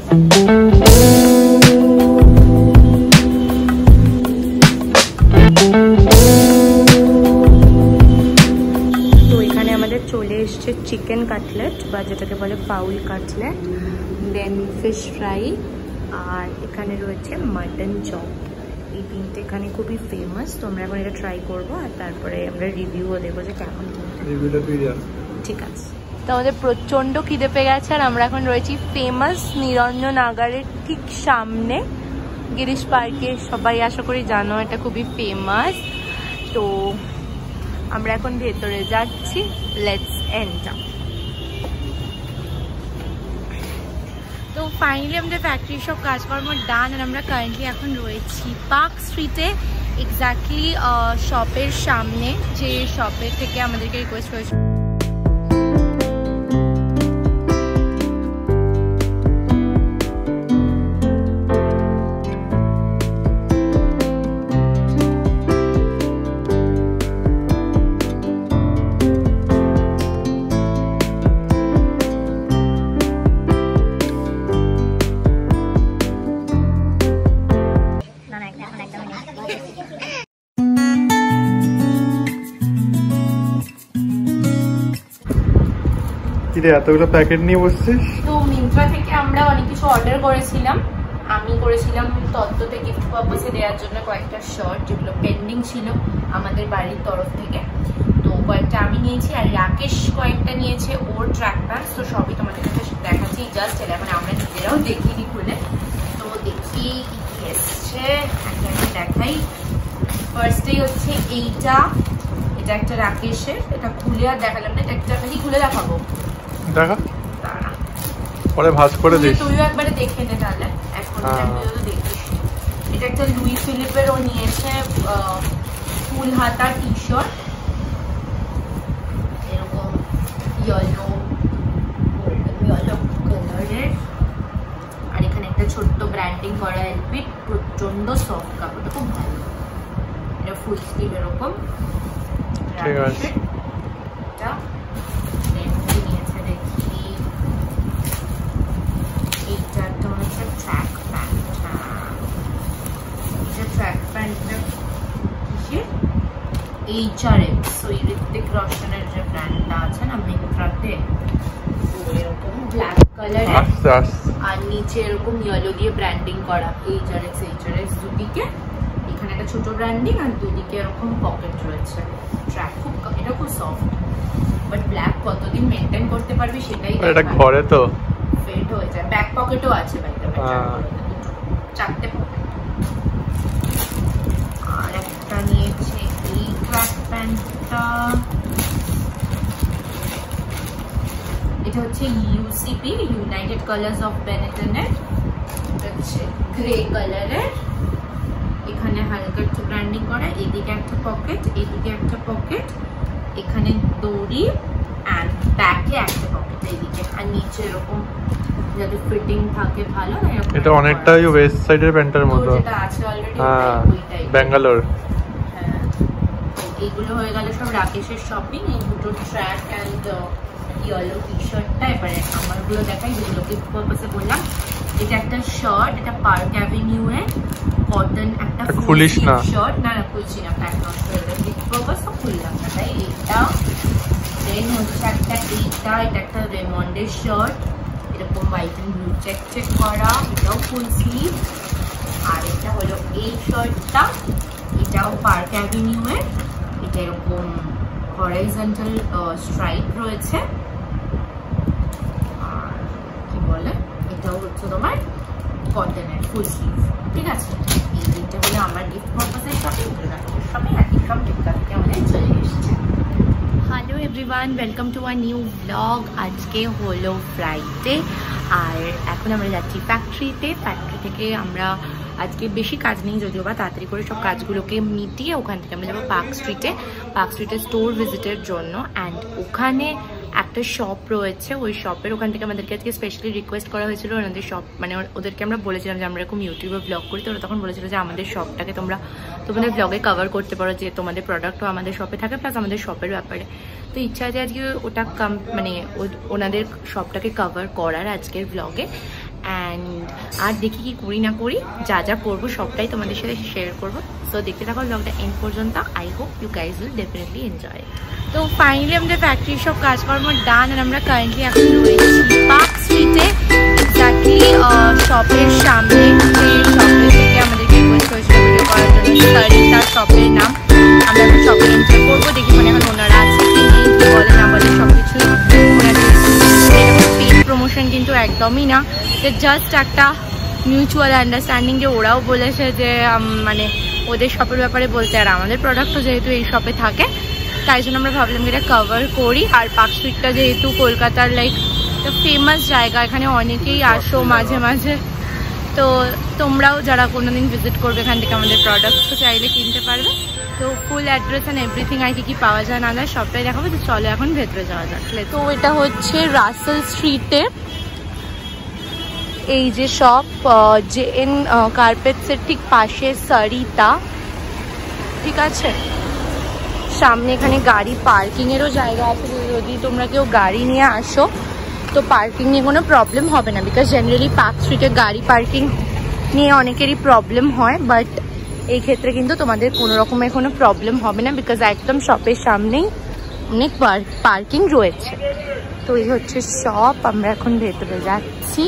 Chicken cutlet বা যেটাকে বলে পাউল কাটলেট, দেন ফিশ ফ্রাই, আর এখানে রয়েছে মাটন চপ। এই তিনটে এখানে খুবই ফেমাস। তো আমরা এখন এটা ট্রাই করবো আর তারপরে আমরা রিভিউও দেবো যে কেমন। ঠিক আছে। তো আমাদের প্রচন্ড খিদে পেয়ে গেছে আর আমরা এখন রয়েছি ফেমাস নিরঞ্জন আগারের ঠিক সামনে গিরিশ পার্কে। সবাই আশা করি জানো এটা খুবই ফেমাস। তো আমরা এখন ভেতরে যাচ্ছি। Let's enter. তো ফাইনালি আমাদের ফ্যাক্টরির সব কাজকর্ম ডান আর আমরা কারেন্টলি এখন রয়েছি পার্ক স্ট্রিটে, এক্স্যাক্টলি শপের সামনে, যে শপের থেকে আমাদেরকে রিকোয়েস্ট করেছে। এতগুলো প্যাকেট নিয়ে বসছিস? তো মিন্ত্রা থেকে আমরা অনেক কিছু অর্ডার করেছিলাম। আমি করেছিলাম তত্ত্বতে গিফট পারপাসে দেওয়ার জন্য কয়েকটা শার্ট, যেগুলো পেন্ডিং ছিল আমাদের বাড়ির তরফ থেকে। তো কয়েকটা আমি নিয়েছি আর রাকেশ কয়েকটা নিয়েছে ওর ট্র্যাক প্যান্টস। তো সবই তোমাদের কাছে দেখাচ্ছি জাস্ট, এটা মানে আমরা নিজেরাও দেখিনি খুলে। তো দেখি কি এসছে, একটা দেখাই। ফার্স্টেই হচ্ছে এইটা, এটা একটা রাকেশের। এটা খুলে আর দেখালাম না, এটা একটা খুলে দেখাবো। দেখা পরে ভাঁজ করে দিস। তুইও একবারে দেখে নে তাহলে। এখন দেখিস, এটা একটা লুই ফিলিপের ও নিয়েছে ফুল হাতা টি শার্ট, এরকম ইয়েলো কালারের। আর এখানে একটা ছোট্ট ব্র্যান্ডিং করা এলপিট, প্রচন্ড সফট কাপড়টা, খুব ভালো। এটা ফুল স্লিভ এরকম। ঠিক আছে। এটা HRM, ঋত্বিক রোশনের যে ব্র্যান্ডটা আছে না মিন্ত্রাতে, এরকম ব্ল্যাক কালার আর নিচে এরকম ইয়েলো দিয়ে ব্র্যান্ডিং করা। HRX দুদিকে, এখানে একটা ছোট ব্র্যান্ডিং আর দুদিকে এরকম পকেট রয়েছে। ট্র্যাক খুব, এটা খুব সফট, বাট ব্ল্যাক কতদিন মেনটেন করতে পারবি সেটাই। এটা ঘরে তো ফিট হয়ে যায়। ব্যাক পকেটও আছে বাইরে, চারটে পকেট। আর একটা নিয়েছে এই ট্র্যাক প্যান্টটা, এটা হচ্ছে UCP, ইউনাইটেড কালার্স অফ বেনেটনের। এটা হচ্ছে গ্রে কালারের, এখানে হালকা একটু ব্র্যান্ডিং করা। এদিকে একটা পকেট, এদিকে একটা পকেট, এখানে দড়ি এন্ড ব্যাকে একটা পকেট এইদিকে, আর নিচে এরকম যাতে ফিটিং থাকে ভালো। এটা অনেকটাই ওয়েস্ট সাইডের প্যান্টের মতো, যেটা আছে অলরেডি ওইটাই ব্যাঙ্গালোর। হ্যাঁ, এইগুলো হয়ে গেল সব রাকেশের শপিং। এই দুটো ট্র্যাক এন্ড ইয়েলো টি শার্টটা এবারে আমারগুলো দেখাই, যেগুলো গিফট পারপাসে বললাম। এটা একটা শার্ট, এটা পার্ক অ্যাভিনিউ এ কটন একটা খুলিস না শার্ট। না খুলছি না, প্যাক নষ্ট হয়ে যাবে। গিফট পারপাস তো খুললাম না, তাই এটা। দেন হচ্ছে একটা এটা একটা রেমন্ডের শার্ট, এরকম হোয়াইট এন্ড ব্লু চেক করা, এটাও ফুল স্লিভ। আর এটা হলো এই শার্টটা, এটাও পার্ক অ্যাভিনিউ এর। এটা এরকম হরাইজন্টাল স্ট্রাইপ রয়েছে। আর কি বলে, এটাও হচ্ছে তোমার কটনের ফুল স্লিভ। ঠিক আছে, এই তিনটে হলো আমার গিফট পারপাসের শপিং। শপিং একই সব টিকা থেকে আমাদের চলে এসেছে। Hello everyone, welcome to a new blog. আজকে হলো ফ্রাইডে আর এখন আমরা যাচ্ছি ফ্যাক্টরিতে। ফ্যাক্টরি থেকে আমরা আজকে বেশি কাজ নেই যদিও বা, তাড়াতাড়ি করে সব কাজগুলোকে মিটিয়ে ওখান থেকে আমরা যাবো পার্ক স্ট্রিটে স্টোর ভিজিটের জন্য। অ্যান্ড ওখানে একটা শপ রয়েছে, ওই শপের ওখান থেকে আমাদেরকে আজকে স্পেশালি রিকোয়েস্ট করা হয়েছিল। ওনাদের শপ মানে ওদেরকে আমরা বলেছিলাম যে আমরা এরকম ইউটিউবে ব্লগ করি, তো ওরা তখন বলেছিল যে আমাদের শপটাকে তোমরা তোমাদের ব্লগে কভার করতে পারো, যে তোমাদের প্রোডাক্টও আমাদের শপে থাকে প্লাস আমাদের শপের ব্যাপারে। তো ইচ্ছা আছে আজকে ওটা মানে ওনাদের শপটাকে কভার করার আজকের ব্লগে। অ্যান্ড আর দেখি কি করি না করি, যা যা করবো সবটাই তোমাদের সাথে শেয়ার করবো। সো দেখতে থাকো ব্লগটা এন্ড পর্যন্ত। I hope you guys will definitely enjoy. তো ফাইনালি আমাদের ফ্যাক্টরির সব কাজকর্ম ডান, আর আমরা কারেন্টলি এখন রয়েছি পার্ক স্ট্রিটে, এক্স্যাক্টলি শপের সামনে। যে শপের থেকে আমাদেরকে রিকোয়েস্ট করেছিল ভিডিও করার জন্য, সরিতা শপের নাম। আমরা এখন শপে এন্টার করবো, দেখি মানে এখন ওনারা আছে কি নেই, কি বলে না বলে সব কিছুই ওনাদের পেড প্রমোশন কিন্তু একদমই না, যে জাস্ট একটা মিউচুয়াল আন্ডারস্ট্যান্ডিং, যে ওরাও বলেছে যে মানে ওদের শপের ব্যাপারে বলতে, আর আমাদের প্রোডাক্টও যেহেতু এই শপে থাকে তাই জন্য আমরা ভাবলাম এটা কভার করি। আর পার্ক স্ট্রিটটা যেহেতু কলকাতার লাইক একটা ফেমাস জায়গা, এখানে অনেকেই আসো মাঝে মাঝে, তো তোমরাও যারা কোনোদিন ভিজিট করবে এখান থেকে আমাদের প্রোডাক্ট তো চাইলে কিনতে পারবে। তো ফুল অ্যাড্রেস অ্যান্ড এভরিথিং আর কি পাওয়া যায় না যায় সবটাই দেখাবো। তো চলো এখন ভেতরে যাওয়া যাক। তো এটা হচ্ছে রাসেল স্ট্রিটে এই যে শপ, জেএন কার্পেটসের ঠিক পাশে সরিতা, ঠিক আছে। সামনে এখানে গাড়ি পার্কিংয়েরও জায়গা আছে, যদি তোমরা কেউ গাড়ি নিয়ে আসো তো পার্কিং নিয়ে কোনো প্রবলেম হবে না, বিকজ জেনারেলি পার্ক স্ট্রিটে গাড়ি পার্কিং নিয়ে অনেকেরই প্রবলেম হয়, বাট এই ক্ষেত্রে কিন্তু তোমাদের কোনো রকমের কোনো প্রবলেম হবে না, বিকজ একদম শপের সামনেই অনেক পার্কিং রয়েছে। তো এই হচ্ছে শপ, আমরা এখন ভেতরে যাচ্ছি।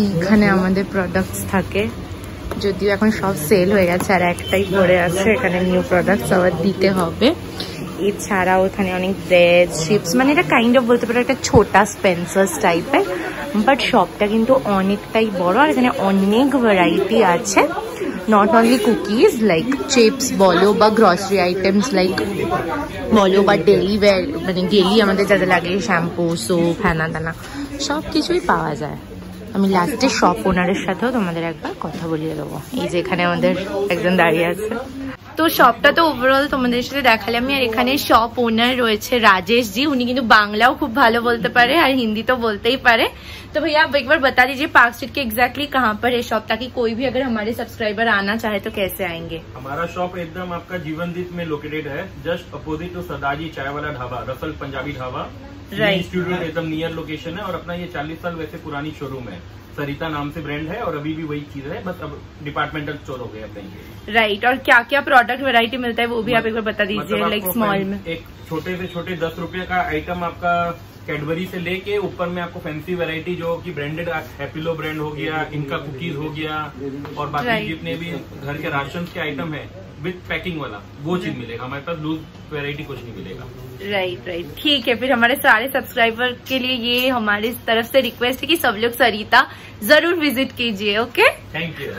এইখানে আমাদের প্রোডাক্টস থাকে, যদিও এখন সব সেল হয়ে গেছে আর একটাই পড়ে আছে, এখানে নিউ প্রোডাক্টস আবার দিতে হবে। এছাড়াও এখানে অনেক ব্রেড চিপস, মানে এটা কাইন্ড অফ বলতে পারো একটা ছোটা স্পেন্সার্স টাইপের, বাট শপটা কিন্তু অনেকটাই বড় আর এখানে অনেক ভ্যারাইটি আছে। Not only cookies like chips বলো বা গ্রসারি আইটেমস লাইক বলো বা ডেলি ওয়্যার, মানে ডেলি আমাদের যাদের লাগে শ্যাম্পু, সোপ, হ্যানা দানা সব কিছুই পাওয়া যায়। আমি লাস্টে শপ ওনারের সাথেও তোমাদের একবার কথা বলিয়ে দেবো। এই যে এখানে আমাদের একজন দাঁড়িয়ে আছে। তো শপটা তো ওভারঅল তোমাদের সাথে দেখালে আমি, আর এখানে শপ ওনার রয়েছে রাजेश जी, উনি কিন্তু বাংলাও খুব ভালো বলতে পারে আর হিন্দি তো বলতেই পারে। तो भैया आप एक बार बता दीजिए पार्क स्ट्रीट के एग्जैक्टली कहाँ पर है शॉप, ताकि कोई भी अगर हमारे सब्सक्राइबर आना चाहे तो कैसे आएंगे। हमारा शॉप एकदम आपका जीवनदीप में लोकेटेड है, जस्ट अपोजिट टू सरदारजी चाय वाला dhaba, Russell Punjabi dhaba, right. Institute एकदम नियर लोकेशन है, और अपना ये 40 साल वैसे पुरानी शोरूम है, सरिता नाम से ब्रांड है, और अभी भी वही चीज है, बस अब डिपार्टमेंटल स्टोर हो गए अपने। राइट, और क्या क्या प्रोडक्ट वैरायटी मिलता है वो भी आप एक बार बता दीजिए, लाइक स्मॉल में। एक छोटे से छोटे 10 रुपए का आइटम आपका कैडबरी से लेके ऊपर में आपको फैंसी वैरायटी जो कि ब्रांडेड हैप्पीलो ब्रांड हो गया, इनका कुकीज हो गया, और बाकी जितने भी घर के राशन के आइटम है विद पैकिंग वाला वो चीज मिलेगा। हमारे पास लूज वैरायटी कुछ नहीं मिलेगा। राइट राइट, ठीक है। फिर हमारे सारे सब्सक्राइबर के लिए ये हमारी तरफ से रिक्वेस्ट है कि सब लोग सरिता जरूर विजिट कीजिए। Okay, thank you.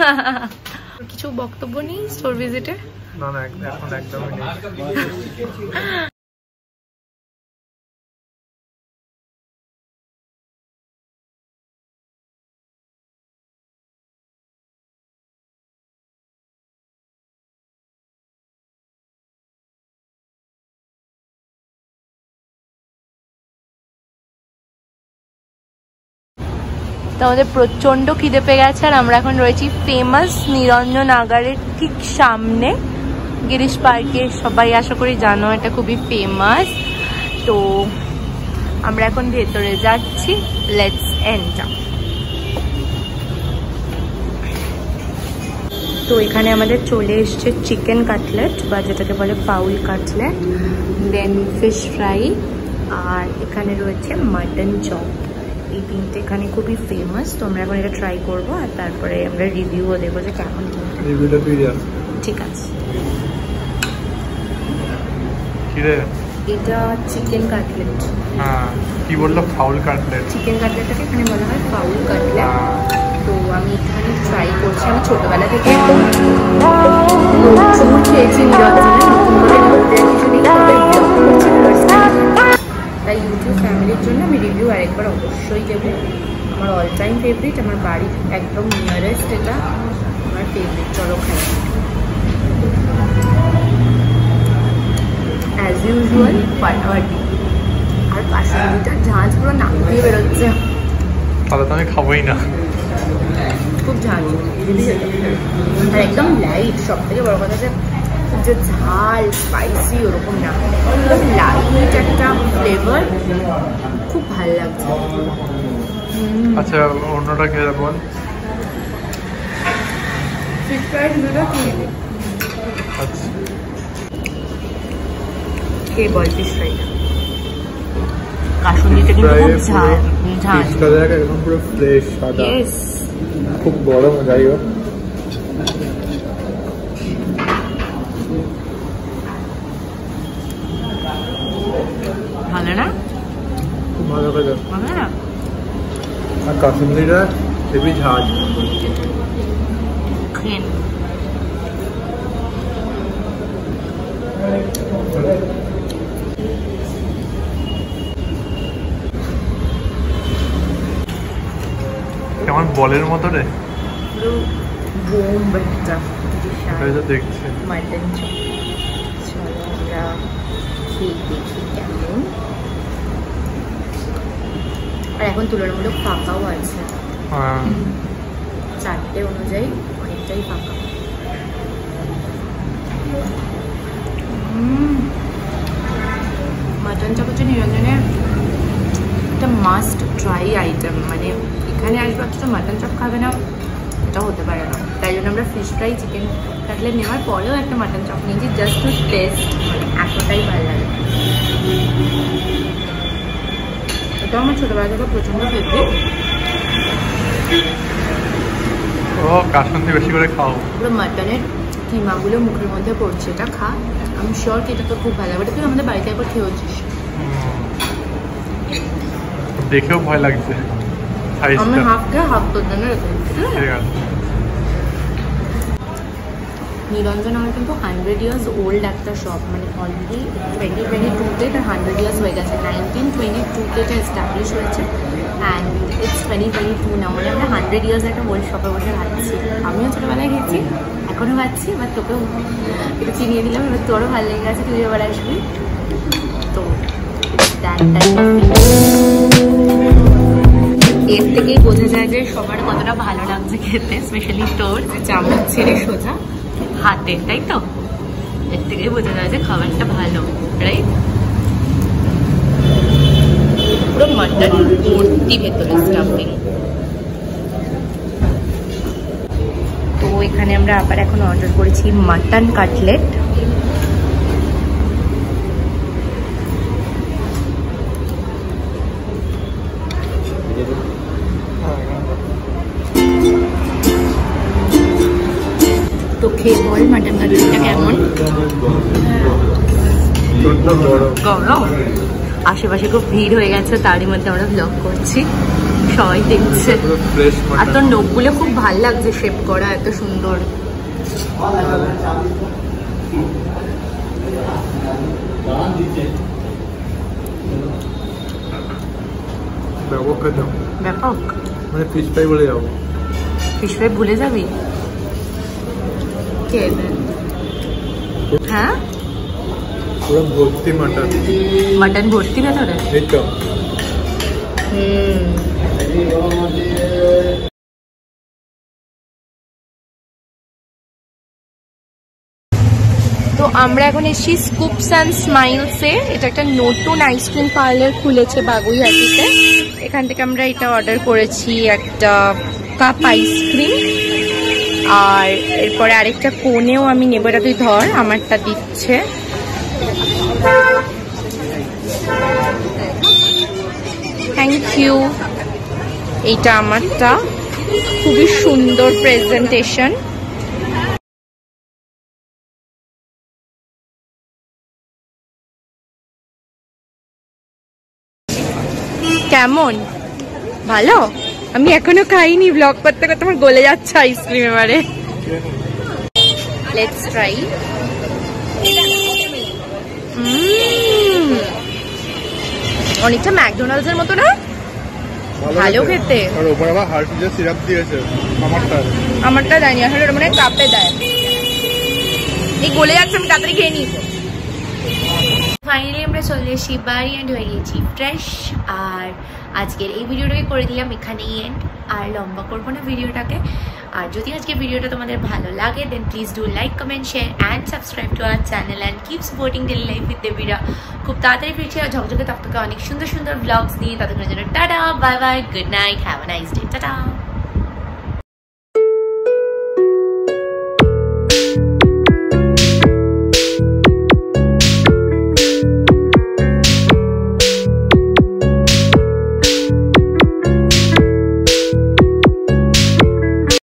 কিছু বক্তব্য নেই স্টোর ভিজিটে? না না, এখন একদমই নেই। তো আমাদের প্রচন্ড খিদে পেয়ে গেছে আর আমরা এখন রয়েছি ফেমাস নিরঞ্জন আগারের ঠিক সামনে, গিরিশ পার্কে। সবাই আশা করি জানো এটা খুবই ফেমাস। তো আমরা এখন ভেতরে যাচ্ছি, লেটস এন্টার। তো এখানে আমাদের চলে এসছে চিকেন কাটলেট বা যেটাকে বলে ফাউল কাটলেট, দেন ফিশ ফ্রাই, আর এখানে রয়েছে মাটন চপ। এই তিনটে এখানে খুবই ফেমাস। তো আমরা এখন এটা ট্রাই করবো আর তারপরে আমরা রিভিউও দেবো যে কেমন। ঠিক আছে, এটা চিকেন কাটলেট। হ্যাঁ, কি বললো? Foul cutlet. চিকেন কাটলেটটাকে এখানে বলা হয় ফাউল কাটলেট। তো আমি এখানে ট্রাই করছি। আমি ছোটবেলা থেকে প্রচুর খেয়েছি নিরঞ্জনে, নতুন করে কিছু নেই, তাই ইউটিউব ফ্যামিলির জন্য আমি রিভিউ আরেকবার অবশ্যই দেবো। আমার অল টাইম ফেভারিট, আমার বাড়ির একদম নিয়ারেস্ট, এটা আমার ফেভারিট। চলো খাই। অ্যাজ ইউজুয়াল ফাটাফাটি। আর কাশ্মীরিটার ঝাঁঝ পুরো নাক দিয়ে বেরোচ্ছে। তাহলে তো আমি খাবোই না। খুব ঝাঁঝ আর একদম লাইট। সব থেকে বড় কথা যে খুব যে ঝাল স্পাইসি ওরকম না, একদম লাইট একটা ফ্লেভার, খুব ভালো লাগছে। আচ্ছা অন্যটা খেয়ে বল। ফিশ ফ্রাইড দুটো খেয়ে নে। আচ্ছা খেয়ে বল ফিশ ফ্রাইড। কাশ্মীরিটা কিন্তু খুব ঝাল ঝাল। একদম পুরো ফ্রেশ সাদা, ইয়েস খুব গরম। যাই হোক ভালো না? খুব ভালো করে। ভালো না? আর কাশ্মীরিটা হেভি ঝাল। খেয়ে নে। কেমন বলের মতো রে, পুরো বোম একটা দেখছি। Mutton chop. চলো আমরা খেয়ে দেখি কেমন। আর এখন তুলনামূলক ফাঁকাও আছে, চারটে অনুযায়ী অনেকটাই ফাঁকা। মাটন চপ হচ্ছে নিরঞ্জনের একটা মাস্ট ট্রাই আইটেম। মানে এখানে আসবে অথচ মাটন চপ খাবে না, এটা হতে পারে না। তাই জন্য আমরা ফিশ ফ্রাই চিকেন কাটলেট নেওয়ার পরেও একটা মাটন চপ নিয়েছি, জাস্ট টু টেস্ট। এতটাই ভালো লাগে। এটা আমার ছোটবেলা থেকে প্রচন্ড ফেভারিট। ও কাশ্মীরি বেশি করে খাও। পুরো মাটনের কিমাগুলো মুখের মধ্যে পড়ছে, এটা খা। আমি শিওর কি এটা তো খুব ভালো লাগবে। তুই আমাদের বাড়িতে একবার খেয়েছিস। দেখেও ভয় লাগছে। আমি হাফ খেয়ে হাফ তোর জন্য রেখে দিচ্ছি। নিরঞ্জন আমার কিন্তু 100 years ওল্ড একটা শপ। মানে অলরেডি 2022-তে এটা 100 years হয়ে গেছে। 1922-তে এটা এস্টাবলিশ হয়েছে অ্যান্ড ইটস 2022 না। মানে আমরা 100 years একটা ওল্ড শপে বসে খাচ্ছি। আমিও ছোটোবেলায় গেছি, এখনও খাচ্ছি। এবার তোকেও একটু চিনিয়ে দিলাম, এবার তোরও ভালো লেগে গেছে, তুই এবার আসবি। তো এর থেকেই বোঝা যায় যে সবার কতটা ভালো লাগছে খেতে, স্পেশালি তোর যে চামচ ছেড়ে সোজা হাতে, তাই তো? এর থেকেই বোঝা যায় যে খাবারটা ভালো, রাইট? পুরো মাটন ভর্তি ভেতরে স্টাফিং। তো এখানে আমরা আবার এখন অর্ডার করেছি মাটন কাটলেট। তো খেয়ে বল মাটন কাটলেটটা কেমন? গরম। আশেপাশে খুব ভিড় হয়ে গেছে, তারই মধ্যে আমরা ব্লগ করছি, সবাই দেখছে। আর তোর নখগুলো খুব ভাল লাগছে শেপ করা, এত সুন্দর। ব্যাপক। মানে ফিশ ফ্রাই বলে যাবো। ফিশ ফ্রাই ভুলে যাবি? হ্যাঁ পুরো ভর্তি মাটন। মাটন ভর্তি ভেতরে। এই তো। তো আমরা এখন এসেছি স্কুপস অ্যান্ড স্মাইলসে। এটা একটা নতুন আইসক্রিম পার্লার খুলেছে বাগুইহাটিতে। এখান থেকে আমরা এটা অর্ডার করেছি, একটা কাপ আইসক্রিম। আর এরপরে আরেকটা কোনেও আমি নেবো, এটা তুই ধর, আমারটা দিচ্ছে। Thank you. এইটা আমারটা, খুবই সুন্দর প্রেজেন্টেশন। কেমন? ভালো? আমি এখনো খাইনি, ব্লগ করতে করতে আমার গলে যাচ্ছে আইসক্রিম। এবারে লেটস ট্রাই। অনেকটা ম্যাকডোনাল্ডস এর মতো না? ভালো খেতে। আর উপরে আবার হার্শিজের সিরাপ দিয়েছে। আমারটা জানি আসলে, ওটা মানে কাপে দেয়। এই গলে যাচ্ছে, আমি তাড়াতাড়ি খেয়ে নিই। ফাইনালি আমরা চলে এসেছি বাড়ি এন্ড হয়ে গেছি ফ্রেশ। আর আজকের এই ভিডিওটাকে করে দিলাম এখানেই এন্ড, আর লম্বা করবো না ভিডিওটাকে। আর যদি আজকের ভিডিওটা তোমাদের ভালো লাগে then please do like comment share and subscribe to our channel and keep supporting daily life with দেবিরা। খুব তাড়াতাড়ি ফিরছি আর ঝকঝকে তকতকে অনেক সুন্দর সুন্দর ব্লগস নিয়ে। ততক্ষণের জন্য tata, bye bye, good night, have a nice day, tata.